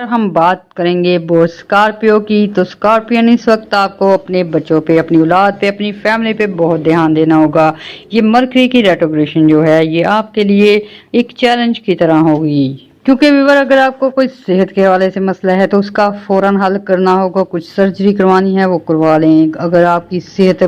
अगर हम बात करेंगे बोर्ड स्कॉर्पियो की, तो स्कॉर्पियन इस वक्त आपको अपने बच्चों पे, अपनी औलाद पे, अपनी फैमिली पे बहुत ध्यान देना होगा। ये मरकरी की रेट्रोग्रेशन जो है ये आपके लिए एक चैलेंज की तरह होगी, क्योंकि व्यूअर अगर आपको कोई सेहत के हवाले से मसला है तो उसका फौरन हल करना होगा। कुछ सर्जरी करवानी है वो करवा लें। अगर आपकी सेहत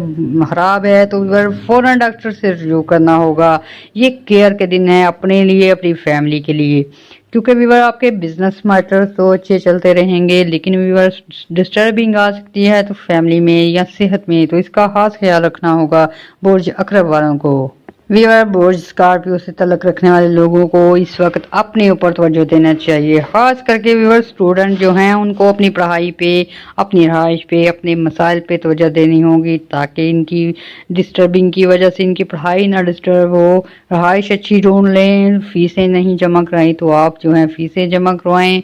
खराब है तो व्यूअर फौरन डॉक्टर से रजू करना होगा। ये केयर के दिन है अपने लिए, अपनी फैमिली के लिए, क्योंकि व्यूअर आपके बिजनेस मैटर तो अच्छे चलते रहेंगे, लेकिन व्यूअर डिस्टर्बिंग आ सकती है तो फैमिली में या सेहत में, तो इसका खास ख्याल रखना होगा बुर्ज अकरब वालों को। व्यूअर बुर्ज स्कॉर्पियो से तल्लुक रखने वाले लोगों को इस वक्त अपने ऊपर तवज्जो देना चाहिए। खास करके व्यूअर स्टूडेंट जो हैं उनको अपनी पढ़ाई पे, अपनी रहाइश पे, अपने मसाइल पे तवज्जो देनी होगी, ताकि इनकी डिस्टर्बिंग की वजह से इनकी पढ़ाई ना डिस्टर्ब हो। रहाइश अच्छी ढूंढ लें, फीसें नहीं जमा कराई तो आप जो है फीसें जमा करवाएं,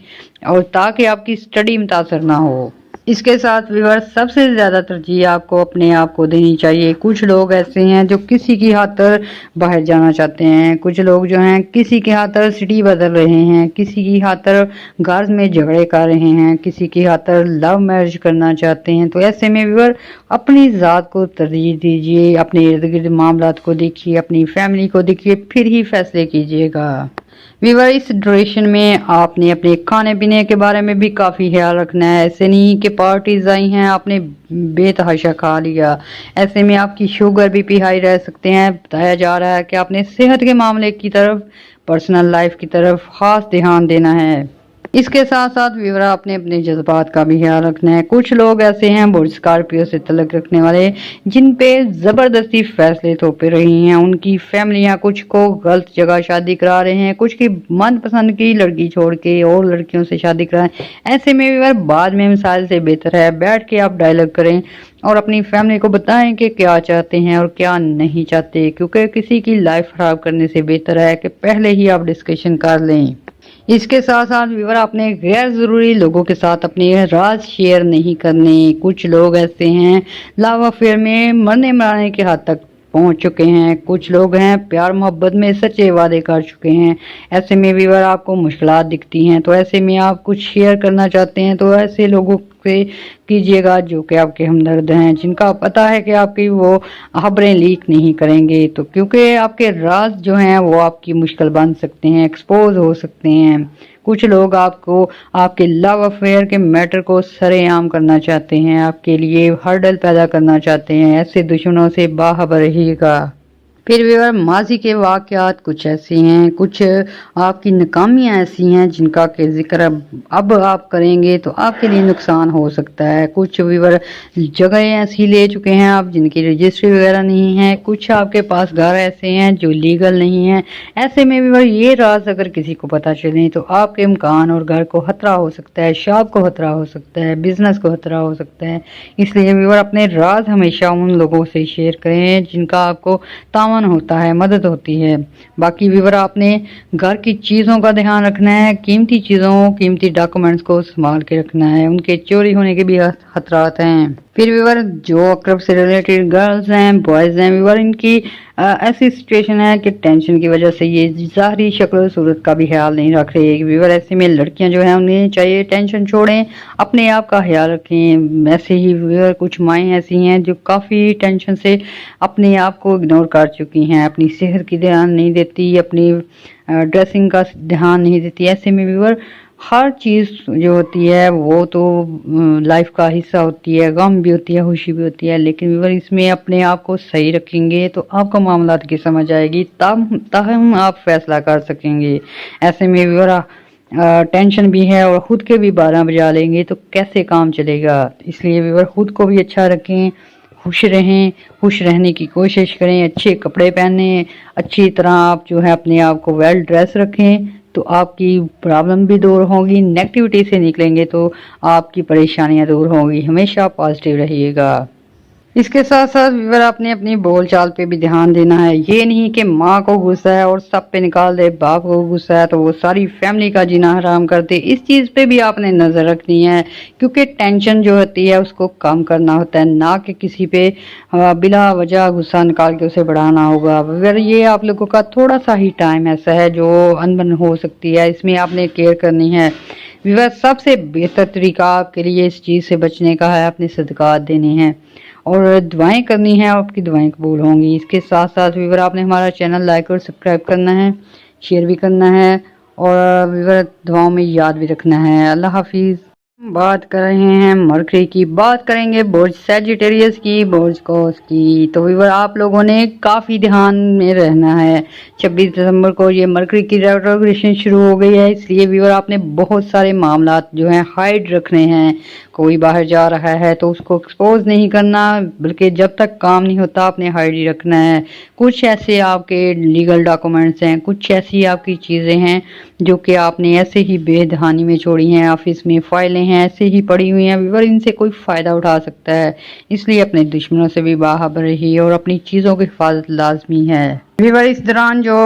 और ताकि आपकी स्टडी मुतासर ना हो। इसके साथ व्यूअर सबसे ज़्यादा तरजीह आपको अपने आप को देनी चाहिए। कुछ लोग ऐसे हैं जो किसी की खातर बाहर जाना चाहते हैं, कुछ लोग जो हैं किसी की खातर सिटी बदल रहे हैं, किसी की खातर घर में झगड़े कर रहे हैं, किसी की खातर लव मैरिज करना चाहते हैं। तो ऐसे में व्यूअर अपनी ज़ात को तरजीह दीजिए, अपने इर्द गिर्द मामलात को देखिए, अपनी फैमिली को देखिए, फिर ही फैसले कीजिएगा। व्यूअर इस ड्यूरेशन में आपने अपने खाने पीने के बारे में भी काफ़ी ख्याल रखना है। ऐसे नहीं कि पार्टीज आई हैं आपने बेतहाशा खा लिया, ऐसे में आपकी शुगर बीपी हाई रह सकते हैं। बताया जा रहा है कि आपने सेहत के मामले की तरफ, पर्सनल लाइफ की तरफ खास ध्यान देना है। इसके साथ साथ व्यूअर आपने अपने जज्बात का भी ख्याल रखना है। कुछ लोग ऐसे हैं बुर्ज स्कॉर्पियो से तल्लुक रखने वाले जिन पे ज़बरदस्ती फैसले थोपे रही हैं। उनकी फैमिलियां कुछ को गलत जगह शादी करा रहे हैं, कुछ की मनपसंद की लड़की छोड़ के और लड़कियों से शादी करा रहे हैं। ऐसे में व्यूअर बाद में मिसाल से बेहतर है बैठ के आप डायलॉग करें और अपनी फैमिली को बताएं कि क्या चाहते हैं और क्या नहीं चाहते, क्योंकि किसी की लाइफ खराब करने से बेहतर है कि पहले ही आप डिस्कशन कर लें। इसके साथ साथ व्यूअर आपने गैर ज़रूरी लोगों के साथ अपने राज शेयर नहीं करने। कुछ लोग ऐसे हैं लव अफेयर में मरने मराने के हद तक पहुंच चुके हैं, कुछ लोग हैं प्यार मोहब्बत में सच्चे वादे कर चुके हैं। ऐसे में व्यूअर आपको मुश्किलात दिखती हैं, तो ऐसे में आप कुछ शेयर करना चाहते हैं तो ऐसे लोगों से कीजिएगा जो कि आपके हमदर्द हैं, जिनका पता है कि आपकी वो खबरें लीक नहीं करेंगे, तो क्योंकि आपके राज जो हैं वो आपकी मुश्किल बन सकते हैं, एक्सपोज हो सकते हैं। कुछ लोग आपको आपके लव अफेयर के मैटर को सरेआम करना चाहते हैं, आपके लिए हर्डल पैदा करना चाहते हैं। ऐसे दुश्मनों से बाखबर रहिएगा। फिर व्यूअर माजी के वाक़यात कुछ ऐसे हैं, कुछ आपकी नाकामियाँ ऐसी हैं जिनका के जिक्र अब आप करेंगे तो आपके लिए नुकसान हो सकता है। कुछ व्यूअर जगह ऐसी ले चुके हैं आप जिनकी रजिस्ट्री वगैरह नहीं है, कुछ आपके पास घर ऐसे हैं जो लीगल नहीं है। ऐसे में व्यूअर ये राज अगर किसी को पता चले तो आपके मकान और घर को खतरा हो सकता है, शॉप को खतरा हो सकता है, बिजनेस को खतरा हो सकता है। इसलिए व्यूअर अपने राज हमेशा उन लोगों से शेयर करें जिनका आपको तावन होता है, मदद होती है। बाकी व्यूअर आपने घर की चीज़ों का ध्यान रखना है, कीमती चीज़ों, कीमती डॉक्यूमेंट्स को संभाल के रखना है, उनके चोरी होने के भी खतरात हैं। फिर व्यूअर जो अकरब से रिलेटेड गर्ल्स हैं, बॉयज़ हैं, व्यूअर इनकी ऐसी सिचुएशन है कि टेंशन की वजह से ये ज़ाहरी शक्ल सूरत का भी ख्याल नहीं रख रहे। व्यूअर ऐसे में लड़कियां जो हैं उन्हें चाहिए टेंशन छोड़ें, अपने आप का ख्याल रखें। ऐसे ही व्यूअर कुछ माएँ ऐसी हैं जो काफ़ी टेंशन से अपने आप को इग्नोर कर चुकी हैं, अपनी सेहत की ध्यान नहीं देती, अपनी ड्रेसिंग का ध्यान नहीं देती। ऐसे में व्यूअर हर चीज़ जो होती है वो तो लाइफ का हिस्सा होती है, गम भी होती है, खुशी भी होती है, लेकिन व्यूअर इसमें अपने आप को सही रखेंगे तो आपको मामलात की समझ आएगी, ताहम आप फैसला कर सकेंगे। ऐसे में व्यूअर टेंशन भी है और ख़ुद के भी 12 बजा लेंगे तो कैसे काम चलेगा। इसलिए व्यूअर ख़ुद को भी अच्छा रखें, खुश रहें, खुश रहने की कोशिश करें, अच्छे कपड़े पहनें, अच्छी तरह आप जो है अपने आप को वेल ड्रेस रखें, तो आपकी प्रॉब्लम भी दूर होगी। नेगेटिविटी से निकलेंगे तो आपकी परेशानियां दूर होंगी। हमेशा पॉजिटिव रहिएगा। اس کے ساتھ ساتھ ویور آپ نے اپنی بول چال پہ بھی دھیان دینا ہے. یہ نہیں کہ ماں کو غصہ ہے اور سب پہ نکال دے، باپ کو غصہ ہے تو وہ ساری فیملی کا جینا حرام کر دے. اس چیز پہ بھی آپ نے نظر رکھنی ہے، کیونکہ ٹینشن جو ہوتی ہے اس کو کم کرنا ہوتا ہے، نہ کہ کسی پہ بلا وجہ غصہ نکال کے اسے بڑھانا ہوگا. اگر یہ آپ لوگوں کا تھوڑا سا ہی ٹائم ایسا ہے جو انبن ہو سکتی ہے، اس میں آپ نے کیئر کرنی ہے. ویور سب سے بہتر طریقہ آپ کے لیے اس چیز سے بچنے کا ہے اپنے صدقات دینے ہیں اور دعائیں کرنی ہے، آپ کی دعائیں قبول ہوں گی. اس کے ساتھ ساتھ ویور آپ نے ہمارا چینل لائک اور سبسکرائب کرنا ہے، شیئر بھی کرنا ہے اور ویور دعاؤں میں یاد بھی رکھنا ہے. اللہ حافظ. بات کر رہے ہیں مرکری کی، بات کریں گے برج سیجیٹیریس کی، برج قوس کی. تو ویور آپ لوگوں نے کافی دھیان میں رہنا ہے. 26 دسمبر کو یہ مرکری کی ریٹروگریشن شروع ہو گئی ہے، اس لیے ویور آپ نے بہت سارے معاملات جو ہیں ہائیڈ رکھنے ہیں. کوئی باہر جا رہا ہے تو اس کو ایکسپوز نہیں کرنا، بلکہ جب تک کام نہیں ہوتا آپ نے ہائیڈ ہی رکھنا ہے. کچھ ایسے آپ کے لیگل ڈاکومنٹس ہیں، کچھ ایسی آپ کی چیزیں ہیں جو کہ آپ نے ایسے ہی بے دہانی میں چھوڑی ہیں، آفس میں فائلیں ہیں ایسے ہی پڑی ہوئی ہیں. ویور ان سے کوئی فائدہ اٹھا سکتا ہے، اس لیے اپنے دشمنوں سے بھی باخبر رہیے اور اپنی چیزوں کی حفاظت لازمی ہے. ویور اس دوران جو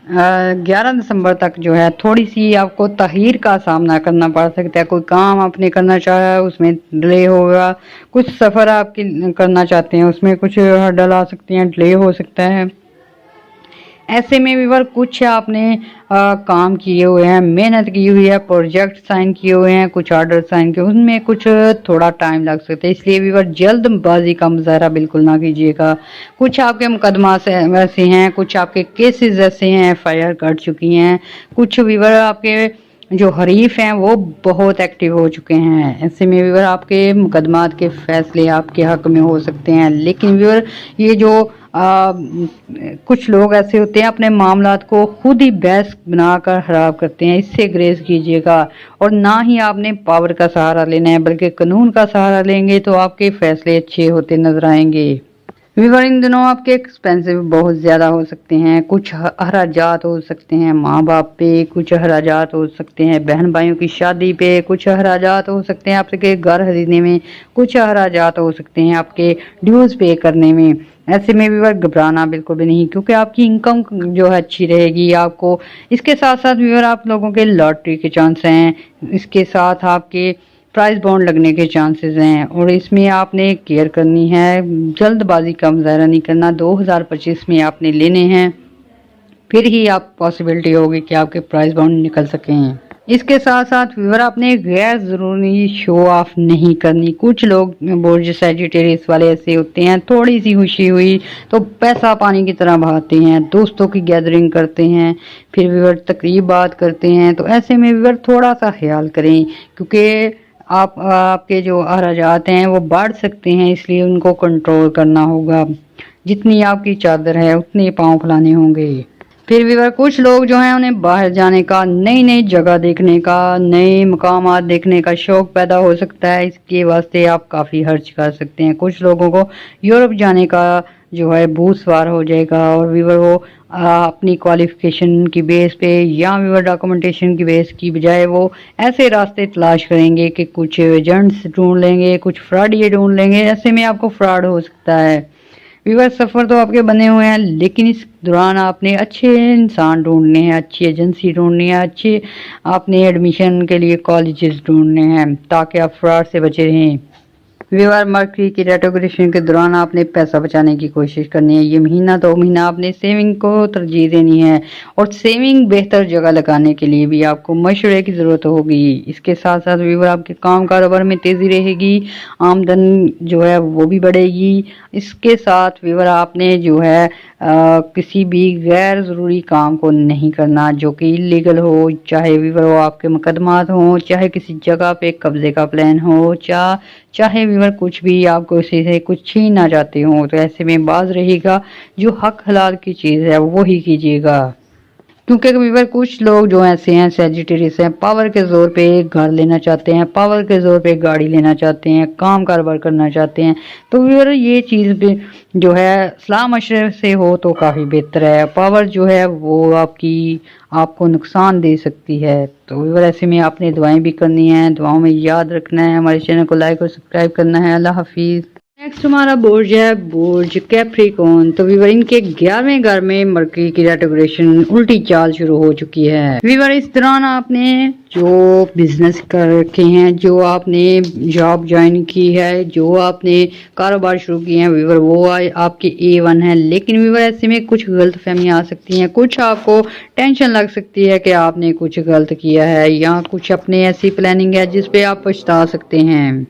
11 دسمبر تک جو ہے تھوڑی سی آپ کو تاخیر کا سامنا کرنا پڑ سکتا ہے. کوئی کام آپ نے کرنا چاہا ہے اس میں ڈیلے ہوگا، کچھ سفر آپ کرنا چاہتے ہیں اس میں کچھ ہرڈل آ سکتی ہیں، ڈیلے ہو سکتا ہے. ایسے میں ویور کچھ آپ نے کام کیے ہوئے ہیں، محنت کی ہوئی ہے، پروجیکٹ سائن کیے ہوئے ہیں، کچھ آرڈر سائن کیے، ان میں کچھ تھوڑا ٹائم لگ سکتا ہے. اس لیے ویور جلد بازی کا مظاہرہ بالکل نہ کیجیے گا. کچھ آپ کے مقدمات ایسے ہیں، کچھ آپ کے کیسز ایسے ہیں FIR کٹ چکی ہیں، کچھ ویور آپ کے جو حریف ہیں وہ بہت ایکٹیو ہو چکے ہیں. ایسے میں ویور آپ کے مقدمات کے فیصلے آپ کے حق میں ہو سکتے ہیں. لیکن ویور یہ جو کچھ لوگ ایسے ہوتے ہیں اپنے معاملات کو خود ہی بحث بنا کر خراب کرتے ہیں، اس سے گریز کیجیے گا. اور نہ ہی آپ نے پاور کا سہارا لینا ہے بلکہ قانون کا سہارا لیں گے تو آپ کے فیصلے اچھے ہوتے نظر آئیں گے. ویور ان دنوں آپ کے ایکسپینسو بہت زیادہ ہو سکتے ہیں، کچھ اخراجات ہو سکتے ہیں ماں باپ پہ، کچھ اخراجات ہو سکتے ہیں بہن بھائیوں کی شادی پہ، کچھ اخراجات ہو سکتے ہیں آپ کے گھر خریدنے میں، کچھ اخراجات ہو سکتے ہیں آپ کے ڈیوز پے کرنے میں. ایسے میں ویور گھبرانا بالکل بھی نہیں، کیونکہ آپ کی انکم جو ہے اچھی رہے گی آپ کو. اس کے ساتھ ساتھ ویور آپ لوگوں کے لاٹری کے چانس ہیں، اس کے ساتھ آپ کے پرائز بانڈ لگنے کے چانسز ہیں اور اس میں آپ نے کیئر کرنی ہے، جلد بازی کا مظاہرہ نہیں کرنا. 2025 میں آپ نے لینے ہیں، پھر ہی آپ پاسبلٹی ہوگی کہ آپ کے پرائز بانڈ نکل سکیں. اس کے ساتھ ساتھ ویور آپ نے غیر ضروری شو آف نہیں کرنی. کچھ لوگ برج سیجیٹیریس والے ایسے ہوتے ہیں، تھوڑی سی خوشی ہوئی تو پیسہ پانی کی طرح بہاتے ہیں، دوستوں کی گیدرنگ کرتے ہیں، پھر ویور تقریبات کرتے ہیں. تو ایسے میں ویور تھوڑا سا خیال کریں، کیونکہ آپ کے جو اخراجات ہیں وہ بڑھ سکتے ہیں، اس لیے ان کو کنٹرول کرنا ہوگا. جتنی آپ کی چادر ہے اتنے پاؤں پھیلانے ہوں گے. پھر ویور کچھ لوگ جو ہیں انہیں باہر جانے کا، نئی نئی جگہ دیکھنے کا، نئے مقامات دیکھنے کا شوق پیدا ہو سکتا ہے. اس کے واسطے آپ کافی خرچ کر سکتے ہیں. کچھ لوگوں کو یورپ جانے کا جو ہے بھوت سوار ہو جائے گا اور ویور وہ اپنی کوالیفیکیشن کی بیس پہ یا ویور ڈاکومنٹیشن کی بیس کی بجائے وہ ایسے راستے تلاش کریں گے کہ کچھ ایجنٹس ڈھونڈ لیں گے، کچھ فراڈ یہ ڈھونڈ لیں گے. ایسے میں آپ کو فراڈ ہو سکتا ہے. ویور سفر تو آپ کے بنے ہوئے ہیں، لیکن اس دوران آپ نے اچھے انسان ڈھونڈنے ہیں، اچھی ایجنسی ڈھونڈنی ہے، اچھے آپ نے ایڈمیشن کے لیے کالجز ڈھونڈنے ہیں تاکہ آپ فراڈ سے بچے رہیں. ویور مرکری کی ریٹروگریشن کے دوران آپ نے پیسہ بچانے کی کوشش کرنی ہے. یہ مہینہ 2 مہینہ آپ نے سیونگ کو ترجیح دینی ہے اور سیونگ بہتر جگہ لگانے کے لیے بھی آپ کو مشورے کی ضرورت ہوگی. اس کے ساتھ ساتھ ویور آپ کے کام کاروبار میں تیزی رہے گی، آمدن جو ہے وہ بھی بڑھے گی. اس کے ساتھ ویور آپ نے جو ہے کسی بھی غیر ضروری کام کو نہیں کرنا جو کہ انلیگل ہو، چاہے ویور وہ آپ کے مقدمات ہوں، چاہے کسی جگہ پہ قبضے کا پلان ہو، چاہے ویور کچھ بھی آپ کو اسی سے کچھ چھیننا چاہتے ہوں. تو ایسے میں باز رہے گا، جو حق حلال کی چیز ہے وہی کیجیے گا. کیونکہ ویور کچھ لوگ جو ایسے ہیں سیجیٹیریس ہیں، پاور کے زور پہ گھر لینا چاہتے ہیں، پاور کے زور پہ گاڑی لینا چاہتے ہیں، کام کاروبار کرنا چاہتے ہیں. تو ویور یہ چیز بھی جو ہے صلاح مشورے سے ہو تو کافی بہتر ہے. پاور جو ہے وہ آپ کو نقصان دے سکتی ہے. تو ویور ایسے میں آپ نے دعائیں بھی کرنی ہیں، دعاؤں میں یاد رکھنا ہے، ہمارے چینل کو لائک اور سبسکرائب کرنا ہے. اللہ حافظ. नेक्स्ट हमारा बुर्ज है बुर्ज कैप्रिकॉर्न। तो वीवर इनके 11वें घर में मरकरी की रेट्रोग्रेशन उल्टी चाल शुरू हो चुकी है। वीवर इस दौरान आपने जो बिजनेस कर रखे हैं, जो आपने जॉब ज्वाइन की है, जो आपने कारोबार शुरू किए हैं वीवर, वो आपके A1 है। लेकिन वीवर ऐसे में कुछ गलत फहमियाँ आ सकती हैं, कुछ आपको टेंशन लग सकती है कि आपने कुछ गलत किया है या कुछ अपने ऐसी प्लानिंग है जिसपे आप पछता सकते हैं।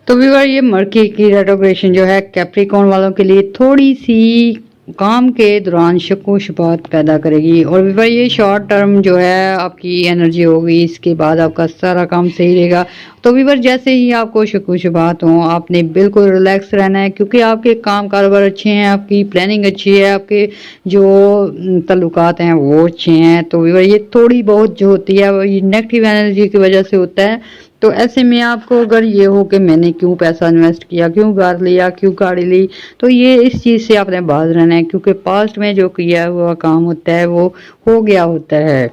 तो व्यूअर ये मरकरी की रेट्रोग्रेशन जो है कैप्रिकॉर्न वालों के लिए थोड़ी सी काम के दौरान शक्को शुबात पैदा करेगी। और व्यूअर ये शॉर्ट टर्म जो है आपकी एनर्जी होगी, इसके बाद आपका सारा काम सही रहेगा। तो व्यूअर जैसे ही आपको शक्को शुबात हो, आपने बिल्कुल रिलैक्स रहना है, क्योंकि आपके काम कारोबार अच्छे हैं, आपकी प्लानिंग अच्छी है, आपके जो तल्लुकात हैं वो अच्छे हैं। तो व्यूअर ये थोड़ी बहुत जो होती है वो ये नेगेटिव एनर्जी की वजह से होता है। तो ऐसे में आपको अगर ये हो कि मैंने क्यों पैसा इन्वेस्ट किया, क्यों घर लिया, क्यों गाड़ी ली, तो ये इस चीज़ से आपने बाज रहना है, क्योंकि पास्ट में जो किया हुआ काम होता है वो हो गया होता है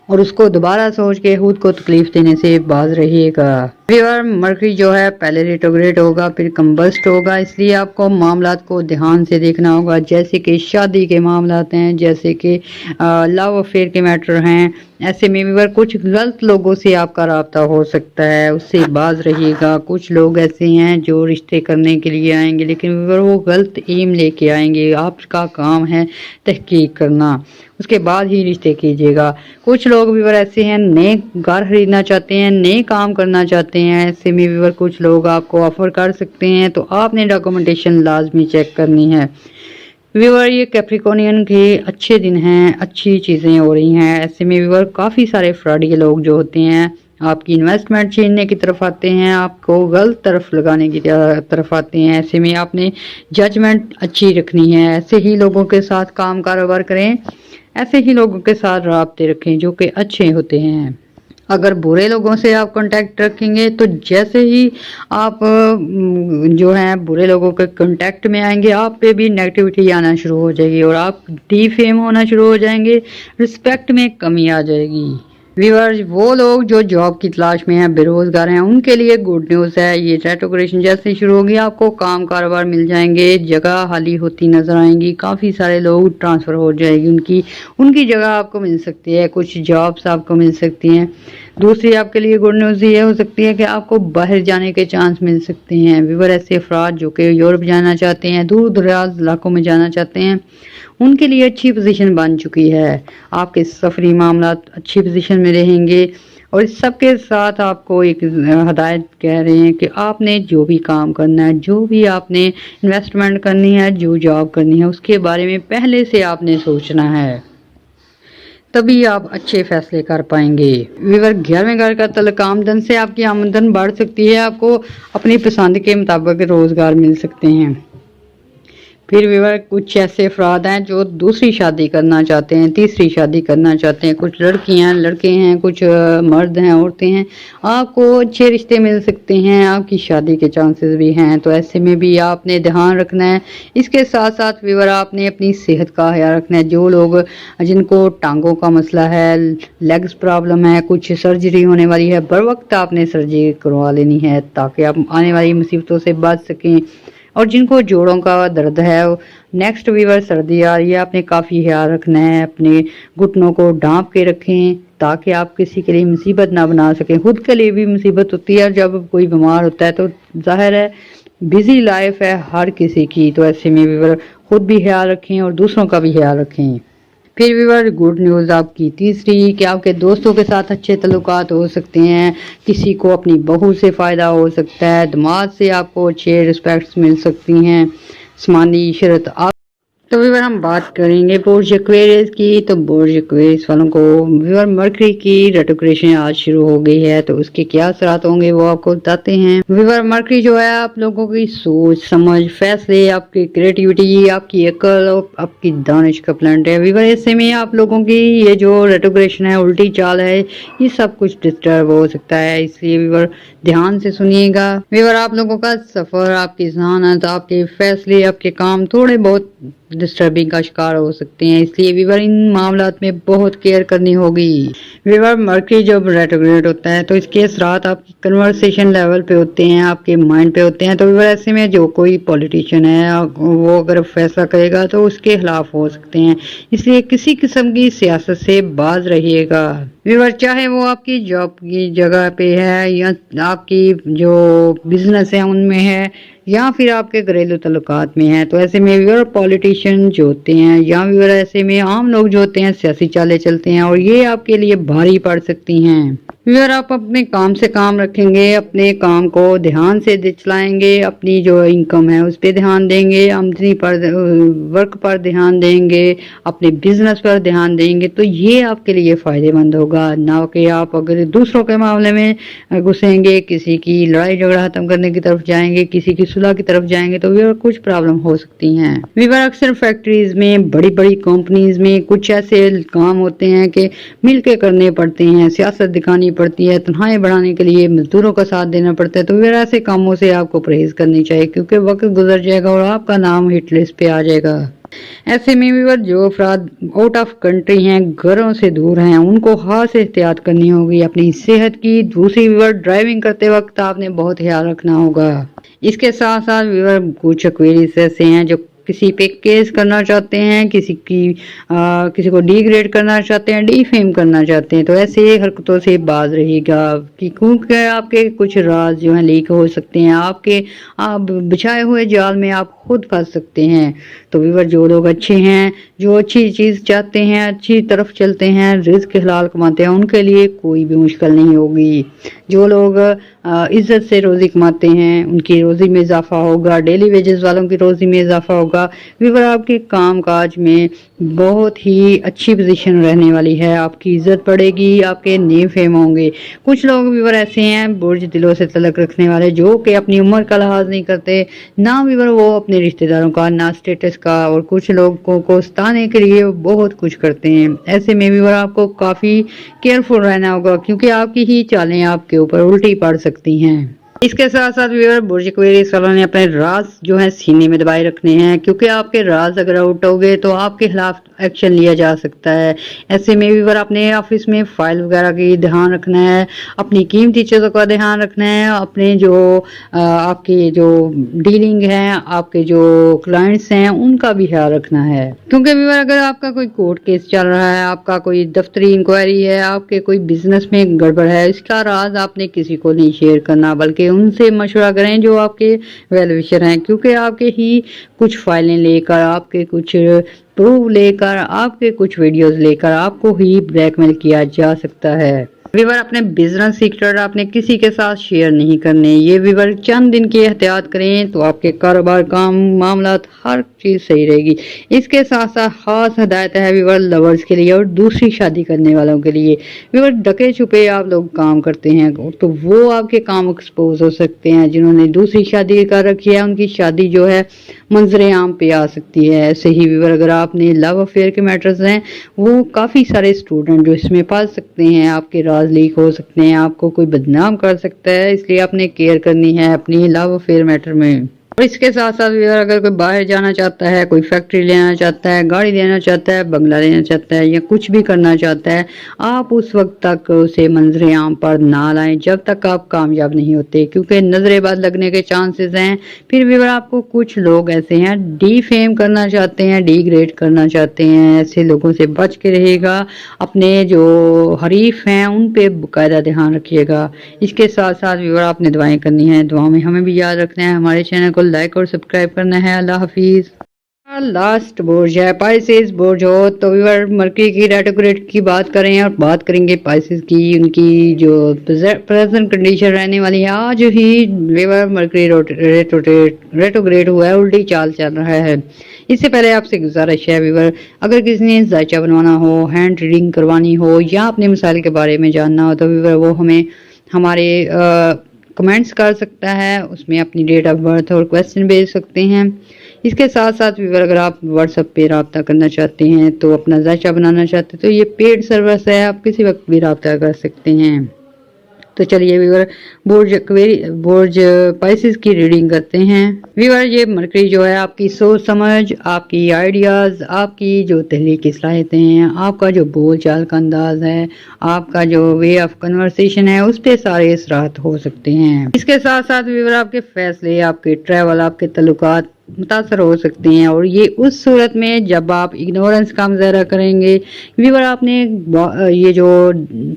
और उसको दोबारा सोच के खुद को तकलीफ देने से बाज रहिएगा। व्यूअर मरकरी जो है पहले रेट्रोग्रेड होगा फिर कंबस्ट होगा, इसलिए आपको मामलात को ध्यान से देखना होगा, जैसे कि शादी के मामलात हैं, जैसे कि लव अफेयर के मैटर हैं। ऐसे में व्यूअर कुछ गलत लोगों से आपका राब्ता हो सकता है, उससे बाज रहिएगा। कुछ लोग ऐसे हैं जो रिश्ते करने के लिए आएंगे, लेकिन व्यूअर वो गलत एम लेके आएंगे। आपका काम है तहकीक करना, उसके बाद ही रिश्ते कीजिएगा। कुछ लोग व्यूअर ऐसे हैं नए घर खरीदना चाहते हैं, नए काम करना चाहते हैं। ऐसे में व्यूअर कुछ लोग आपको ऑफर कर सकते हैं, तो आपने डॉक्यूमेंटेशन लाजमी चेक करनी है। व्यूअर ये कैप्रिकॉर्नियन के अच्छे दिन हैं, अच्छी चीज़ें हो रही हैं। ऐसे में व्यूअर काफ़ी सारे फ्रॉडी लोग जो होते हैं आपकी इन्वेस्टमेंट छीनने की तरफ आते हैं, आपको गलत तरफ लगाने की तरफ आते हैं। ऐसे में आपने जजमेंट अच्छी रखनी है, ऐसे ही लोगों के साथ काम कारोबार करें, ऐसे ही लोगों के साथ राब्ते रखें जो कि अच्छे होते हैं। अगर बुरे लोगों से आप कांटेक्ट रखेंगे तो जैसे ही आप जो है बुरे लोगों के कांटेक्ट में आएंगे, आप पे भी नेगेटिविटी आना शुरू हो जाएगी और आप डिफेम होना शुरू हो जाएंगे, रिस्पेक्ट में कमी आ जाएगी। व्यूअर्स वो लोग जो जॉब की तलाश में हैं, बेरोजगार हैं, उनके लिए गुड न्यूज़ है। ये रेट्रोग्रेशन जैसे शुरू होगी आपको काम कारोबार मिल जाएंगे, जगह खाली होती नजर आएंगी, काफ़ी सारे लोग ट्रांसफ़र हो जाएगी, उनकी जगह आपको मिल सकती है, कुछ जॉब्स आपको मिल सकती हैं। दूसरी आपके लिए गुड न्यूज़ ये हो सकती है कि आपको बाहर जाने के चांस मिल सकते हैं। व्यूअर ऐसे अफराद जो कि यूरोप जाना चाहते हैं, दूर दराज इलाकों में जाना चाहते हैं, उनके लिए अच्छी पोजीशन बन चुकी है। आपके सफरी मामला अच्छी पोजीशन में रहेंगे और इस सब के साथ आपको एक हदायत कह रहे हैं कि आपने जो भी काम करना है, जो भी आपने इन्वेस्टमेंट करनी है, जो जॉब करनी है, उसके बारे में पहले से आपने सोचना है, तभी आप अच्छे फैसले कर पाएंगे। व्यूअर 11वें घर का तल्लुक आमदन से आपकी आमदन बढ़ सकती है, आपको अपनी पसंद के मुताबिक रोजगार मिल सकते हैं। फिर व्यूअर कुछ ऐसे अफराद हैं जो दूसरी शादी करना चाहते हैं, तीसरी शादी करना चाहते हैं, कुछ लड़कियां लड़के हैं, कुछ मर्द हैं, औरतें हैं, आपको अच्छे रिश्ते मिल सकते हैं, आपकी शादी के चांसेस भी हैं। तो ऐसे में भी आपने ध्यान रखना है। इसके साथ साथ व्यूअर आपने अपनी सेहत का ख्याल रखना है। जो लोग जिनको टांगों का मसला है, लेग्स प्रॉब्लम है, कुछ सर्जरी होने वाली है, बर वक्त आपने सर्जरी करवा लेनी है ताकि आप आने वाली मुसीबतों से बच सकें। और जिनको जोड़ों का दर्द है, नेक्स्ट व्यूअर सर्दी आ रही है, आपने काफ़ी ख्याल रखना है, अपने घुटनों को ढांप के रखें ताकि आप किसी के लिए मुसीबत ना बना सकें। खुद के लिए भी मुसीबत होती है, जब कोई बीमार होता है तो जाहिर है बिजी लाइफ है हर किसी की, तो ऐसे में व्यूअर खुद भी ख्याल रखें और दूसरों का भी ख्याल रखें। फिर व्यूअर गुड न्यूज़ आपकी तीसरी कि आपके दोस्तों के साथ अच्छे तल्लुकात हो सकते हैं, किसी को अपनी बहू से फ़ायदा हो सकता है, दामाद से आपको अच्छे रिस्पेक्ट्स मिल सकती हैं, आसमानी इशरत आप। तो व्यूअर हम बात करेंगे बुर्ज एक्वेरियस की। तो बुर्ज एक्वेरियस वालों को व्यूअर मरकरी की रेट्रोग्रेशन आज शुरू हो गई है, तो उसके क्या असरात होंगे वो आपको बताते हैं। व्यूअर मरकरी जो है आप लोगों की सोच समझ, फैसले, आपकी क्रिएटिविटी, आपकी अकल और आपकी दानिश का प्लांट है। व्यूअर ऐसे में आप लोगों की ये जो रेट्रोग्रेशन है, उल्टी चाल है, ये सब कुछ डिस्टर्ब हो सकता है, इसलिए व्यूअर ध्यान से सुनिएगा। व्यूअर आप लोगों का सफर, आपकी जहानत, आपके फैसले, आपके काम थोड़े बहुत डिस्टर्बिंग का शिकार हो सकते हैं, इसलिए वीवर इन मामलात में बहुत केयर करनी होगी। वीवर मर्करी जब रेट्रोग्रेड होता है तो इसके असरात आपकी कन्वर्सेशन लेवल पे होते हैं, आपके माइंड पे होते हैं। तो वीवर ऐसे में जो कोई पॉलिटिशियन है वो अगर फैसला करेगा तो उसके खिलाफ हो सकते हैं, इसलिए किसी किस्म की सियासत से बाज रहिएगा। वीवर चाहे वो आपकी जॉब की जगह पे है या आपकी जो बिजनेस है उनमें है या फिर आपके घरेलू ताल्लुकात में है, तो ऐसे में व्यूअर पॉलिटिशियन जो होते हैं या व्यूअर ऐसे में आम लोग जो होते हैं सियासी चालें चलते हैं और ये आपके लिए भारी पड़ सकती हैं। व्यूअर आप अपने काम से काम रखेंगे, अपने काम को ध्यान से चलाएंगे, अपनी जो इनकम है उस पर ध्यान देंगे, आमदनी पर वर्क पर ध्यान देंगे, अपने बिजनेस पर ध्यान देंगे, तो ये आपके लिए फायदेमंद होगा। ना कि आप अगर दूसरों के मामले में घुसेंगे, किसी की लड़ाई झगड़ा खत्म करने की तरफ जाएंगे, किसी की सुलह की तरफ जाएंगे, तो व्यूअर कुछ प्रॉब्लम हो सकती हैं। व्यूअर अक्सर फैक्ट्रीज में, बड़ी बड़ी कंपनीज में कुछ ऐसे काम होते हैं कि मिलके करने पड़ते हैं, सियासत दिखानी पड़ती है, तनख्वाहें बढ़ाने के लिए मजदूरों का साथ देना पड़ता है। तो व्यूअर ऐसे कामों से आपको परहेज करनी चाहिए क्योंकि वक्त गुजर जाएगा और आपका नाम हिट लिस्ट पे आ जाएगा। ऐसे में व्यूअर जो अफराद आउट ऑफ कंट्री हैं, घरों से दूर हैं, उनको खास एहतियात करनी होगी अपनी सेहत की। दूसरी व्यूअर ड्राइविंग करते वक्त आपने बहुत ख्याल रखना होगा। इसके साथ साथ व्यूअर कुछ क्वेरीज ऐसे हैं जो किसी पे केस करना चाहते हैं, किसी को डिग्रेड करना चाहते हैं, डिफेम करना चाहते हैं, तो ऐसे हरकतों से बाज रहिएगा कि क्योंकि आपके कुछ राज जो हैं लीक हो सकते हैं, आप बिछाए हुए जाल में आप खुद फंस सकते हैं। तो व्यूअर जो लोग अच्छे हैं, जो अच्छी चीज़ चाहते हैं, अच्छी तरफ चलते हैं, रिस्क हलाल कमाते हैं, उनके लिए कोई भी मुश्किल नहीं होगी। जो लोग इज्जत से रोज़ी कमाते हैं उनकी रोज़ी में इजाफा होगा, डेली वेजेस वालों की रोज़ी में इजाफा होगा। व्यूअर आपके काम काज में बहुत ही अच्छी पोजीशन रहने वाली है, आपकी इज्जत बढ़ेगी, आपके नेम फेम होंगे। कुछ लोग व्यूअर ऐसे हैं बुर्ज दिलों से तलक रखने वाले जो कि अपनी उम्र का लिहाज नहीं करते, ना व्यूअर वो अपने रिश्तेदारों का, ना स्टेटस का, और कुछ लोगों को सताने के लिए बहुत कुछ करते हैं। ऐसे में व्यूअर आपको काफ़ी केयरफुल रहना होगा क्योंकि आपकी ही चालें आपके ऊपर उल्टी पड़ सकती हैं। इसके साथ साथ व्यूअर बुर्ज एक्वेरियस वालों ने अपने राज जो है सीने में दबाए रखने हैं क्योंकि आपके राज अगर आउट हो गए तो आपके खिलाफ एक्शन लिया जा सकता है। ऐसे में व्यूअर अपने ऑफिस में फाइल वगैरह की ध्यान रखना है, अपनी कीमती चीज़ों का ध्यान रखना है, अपने जो आपकी जो डीलिंग है, आपके जो क्लाइंट्स हैं उनका भी ख्याल रखना है क्योंकि व्यूअर अगर आपका कोई कोर्ट केस चल रहा है, आपका कोई दफ्तरी इंक्वायरी है, आपके कोई बिजनेस में गड़बड़ है, इसका राज आपने किसी को नहीं शेयर करना बल्कि उनसे मशवरा करें जो आपके वेल विशर हैं क्योंकि आपके ही कुछ फाइलें लेकर, आपके कुछ प्रूफ लेकर, आपके कुछ वीडियोस लेकर आपको ही ब्लैकमेल किया जा सकता है। व्यूअर अपने बिजनेस सीक्रेट आपने किसी के साथ शेयर नहीं करने। ये व्यूअर चंद दिन की एहतियात करें तो आपके कारोबार, काम, मामलात हर चीज़ सही रहेगी। इसके साथ साथ खास हदायत है व्यूअर लवर्स के लिए और दूसरी शादी करने वालों के लिए। व्यूअर ढके छुपे आप लोग काम करते हैं तो वो आपके काम एक्सपोज हो सकते हैं। जिन्होंने दूसरी शादी कर रखी है उनकी शादी जो है मंजरे आम पे आ सकती है। ऐसे ही व्यूअर अगर आपने लव अफेयर के मैटर्स हैं वो काफ़ी सारे स्टूडेंट जो इसमें फंस सकते हैं, आपके राज लीक हो सकते हैं, आपको कोई बदनाम कर सकता है, इसलिए आपने केयर करनी है अपनी लव अफेयर मैटर में। और इसके साथ साथ व्यूअर अगर कोई बाहर जाना चाहता है, कोई फैक्ट्री लेना चाहता है, गाड़ी लेना चाहता है, बंगला लेना चाहता है या कुछ भी करना चाहता है, आप उस वक्त तक उसे मंजरे आम पर ना लाएं जब तक आप कामयाब नहीं होते क्योंकि नजरेबाज लगने के चांसेस हैं। फिर व्यूअर आपको कुछ लोग ऐसे हैं डिफेम करना चाहते हैं, डिग्रेड करना चाहते हैं, ऐसे लोगों से बच के रहेगा। अपने जो हरीफ हैं उन पे बाकायदा ध्यान रखिएगा। इसके साथ साथ व्यूअर आपने दुआएं करनी है, दुआ में हमें भी याद रखना है, हमारे चैनल को लाइक और सब्सक्राइब करना है। अल्लाह हाफिज। लास्ट बुर्ज है पाइसेस बुर्ज हो तो व्यूअर मरकरी की रेट्रोग्रेड की बात करें और बात करेंगे पाइसेस की, उनकी जो प्रेजेंट कंडीशन रहने वाली है। आज ही व्यूअर मरकरी रेट्रोग्रेड हुआ है, उल्टी चाल चल रहा है। इससे पहले आपसे गुजारिश है व्यूअर अगर किसी ने जायचा बनवाना हो, हैंड रीडिंग करवानी हो या अपने मसाइल के बारे में जानना हो तो व्यूअर वो हमें हमारे कमेंट्स कर सकता है, उसमें अपनी डेट ऑफ बर्थ और क्वेश्चन भेज सकते हैं। इसके साथ साथ व्यूअर अगर आप व्हाट्सएप पे रब्ता करना चाहते हैं तो अपना जायचा बनाना चाहते हैं तो ये पेड सर्विस है, आप किसी वक्त भी रब्ता कर सकते हैं। तो चलिए व्यूअर बुर्ज स्पाइसेस की रीडिंग करते हैं। व्यूअर ये मरकरी जो है आपकी सोच समझ, आपकी आइडियाज, आपकी जो तहलीकी सलाहियतें हैं, आपका जो बोल चाल का अंदाज है, आपका जो वे ऑफ कन्वर्सेशन है, उस पे सारे असरात हो सकते हैं। इसके साथ साथ व्यूअर आपके फैसले, आपके ट्रैवल, आपके तल्लुकात मुतासर हो सकते हैं, और ये उस सूरत में जब आप इग्नोरेंस का मुजाहरा करेंगे। व्यूअर आपने ये जो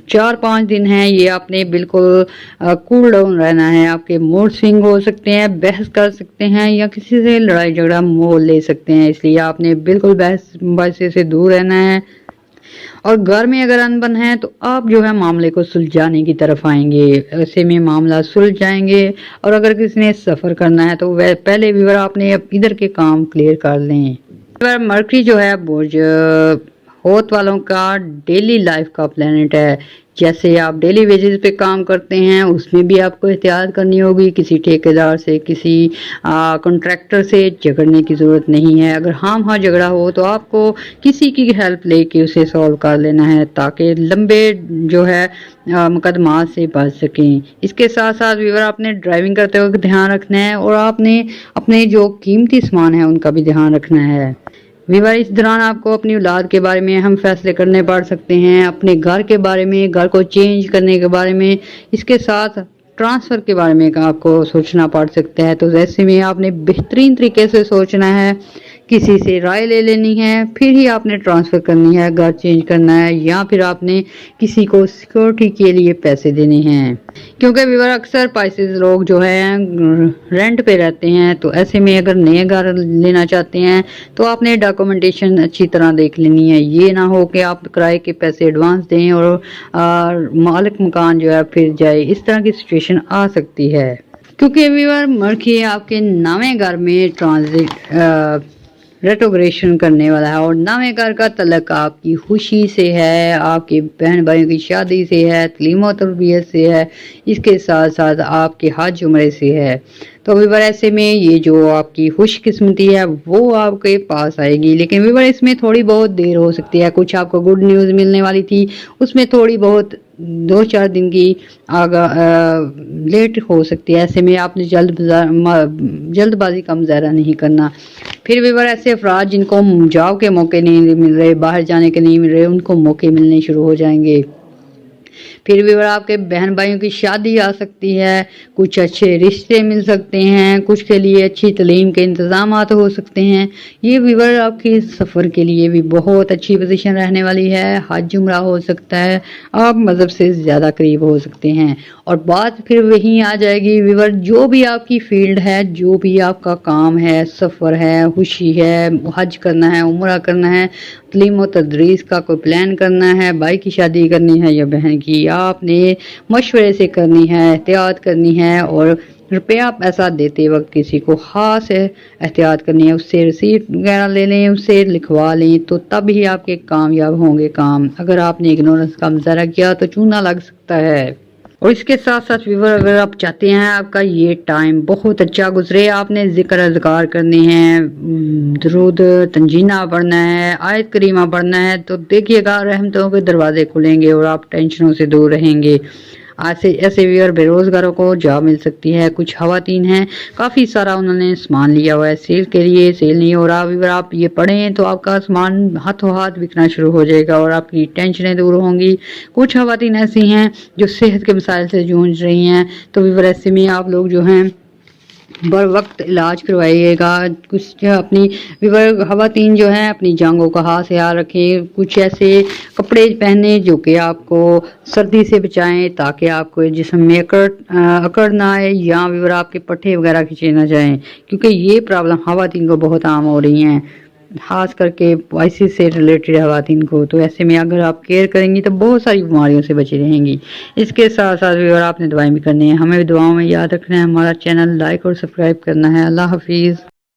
4-5 दिन हैं ये आपने बिल्कुल कूल डाउन रहना है। आपके मूड स्विंग हो सकते हैं, बहस कर सकते हैं या किसी से लड़ाई झगड़ा मोल ले सकते हैं, इसलिए आपने बिल्कुल बहस से दूर रहना है। और घर में अगर अनबन है तो आप जो है मामले को सुलझाने की तरफ आएंगे, ऐसे में मामला सुलझ जाएंगे। और अगर किसी ने सफर करना है तो वह पहले व्यूअर आपने इधर के काम क्लियर कर लें। मरकरी जो है बुर्ज होत वालों का डेली लाइफ का प्लेनेट है। जैसे आप डेली वेजेस पे काम करते हैं उसमें भी आपको एहतियात करनी होगी। किसी ठेकेदार से, किसी कॉन्ट्रैक्टर से झगड़ने की ज़रूरत नहीं है। अगर हाँ झगड़ा हो तो आपको किसी की हेल्प लेके उसे सॉल्व कर लेना है, ताकि लंबे जो है मुकदमात से बच सकें। इसके साथ साथ व्यूअर आपने ड्राइविंग करते वक्त ध्यान रखना है, और आपने अपने जो कीमती सामान है उनका भी ध्यान रखना है। व्यूअर इस दौरान आपको अपनी औलाद के बारे में अहम फैसले करने पड़ सकते हैं, अपने घर के बारे में, घर को चेंज करने के बारे में, इसके साथ ट्रांसफ़र के बारे में आपको सोचना पड़ सकता है। तो ऐसे में आपने बेहतरीन तरीके से सोचना है, किसी से राय ले लेनी है, फिर ही आपने ट्रांसफ़र करनी है, घर चेंज करना है, या फिर आपने किसी को सिक्योरिटी के लिए पैसे देने हैं। क्योंकि व्यूअर अक्सर स्पाइसेस लोग जो हैं रेंट पे रहते हैं, तो ऐसे में अगर नए घर लेना चाहते हैं तो आपने डॉक्यूमेंटेशन अच्छी तरह देख लेनी है। ये ना हो कि आप किराए के पैसे एडवांस दें और मालिक मकान जो है फिर जाए, इस तरह की सिचुएशन आ सकती है। क्योंकि व्यूअर मरकरी आपके नवे घर में ट्रांजिट रेट्रोग्रेशन करने वाला है, और नवे घर का तल्लक आपकी खुशी से है, आपके बहन भाइयों की शादी से है, तालीम और तरबियत से है, इसके साथ साथ आपके हज उम्रे से है। तो व्यूअर ऐसे में ये जो आपकी खुशकिस्मती है वो आपके पास आएगी, लेकिन व्यूअर इसमें थोड़ी बहुत देर हो सकती है। कुछ आपको गुड न्यूज़ मिलने वाली थी, उसमें थोड़ी बहुत 2-4 दिन की लेट हो सकती है। ऐसे में आपने जल्दबाजी का मुजाहरा नहीं करना। फिर व्यूअर ऐसे अफराद जिनको जॉब के मौके नहीं मिल रहे, बाहर जाने के नहीं मिल रहे, उनको मौके मिलने शुरू हो जाएंगे। फिर व्यूअर आपके बहन भाइयों की शादी आ सकती है, कुछ अच्छे रिश्ते मिल सकते हैं, कुछ के लिए अच्छी तालीम के इंतजाम हो सकते हैं। ये व्यूअर आपकी सफ़र के लिए भी बहुत अच्छी पोजीशन रहने वाली है। हज उम्रा हो सकता है, आप मज़हब से ज़्यादा करीब हो सकते हैं। और बात फिर वहीं आ जाएगी व्यूअर, जो भी आपकी फील्ड है, जो भी आपका काम है, सफ़र है, खुशी है, हज करना है, उम्रा करना है, तालीम और तदरीस का कोई प्लान करना है, भाई की शादी करनी है या बहन की, आपने मशवरे से करनी है, एहतियात करनी है। और रुपया पैसा देते वक्त किसी को ख़ास एहतियात करनी है, उससे रसीद वगैरह ले लें, उससे लिखवा लें, तो तब ही आपके कामयाब होंगे काम। अगर आपने इग्नोरेंस का मुजाहरा किया तो चूना लग सकता है। और इसके साथ साथ व्यूअर अगर आप चाहते हैं आपका ये टाइम बहुत अच्छा गुजरे, आपने जिक्र अज़कार करने हैं, दरूद तंजीना पढ़ना है, आयत करीमा पढ़ना है, तो देखिएगा रहमतों के दरवाजे खुलेंगे और आप टेंशनों से दूर रहेंगे। ऐसे व्यूअर बेरोज़गारों को जॉब मिल सकती है। कुछ खवातीन हैं, काफ़ी सारा उन्होंने सामान लिया हुआ है सेल के लिए, सेल नहीं हो रहा। व्यूअर आप ये पढ़ें तो आपका सामान हाथों हाथ बिकना शुरू हो जाएगा और आपकी टेंशनें दूर होंगी। कुछ खवातीन ऐसी हैं जो सेहत के मसाइल से जूझ रही हैं, तो व्यूअर ऐसे में आप लोग जो हैं बर वक्त इलाज करवाइएगा। कुछ अपनी व्यूअर खवातीन जो हैं अपनी जांघों का हाथ ख्याल रखें। कुछ ऐसे कपड़े पहने जो कि आपको सर्दी से बचाएं, ताकि आपको जिस्म में अकड़ ना आए, या व्यूअर आपके पट्टे वगैरह खींचे ना जाएं, क्योंकि ये प्रॉब्लम खवातीन को बहुत आम हो रही हैं, खास करके स्पाइसेस से रिलेटेड खवातीन को। तो ऐसे में अगर आप केयर करेंगी तो बहुत सारी बीमारियों से बची रहेंगी। इसके साथ साथ भी और आपने दुआएं भी करनी है, हमें भी दुआओं में याद रखना है, हमारा चैनल लाइक और सब्सक्राइब करना है। अल्लाह हाफिज़।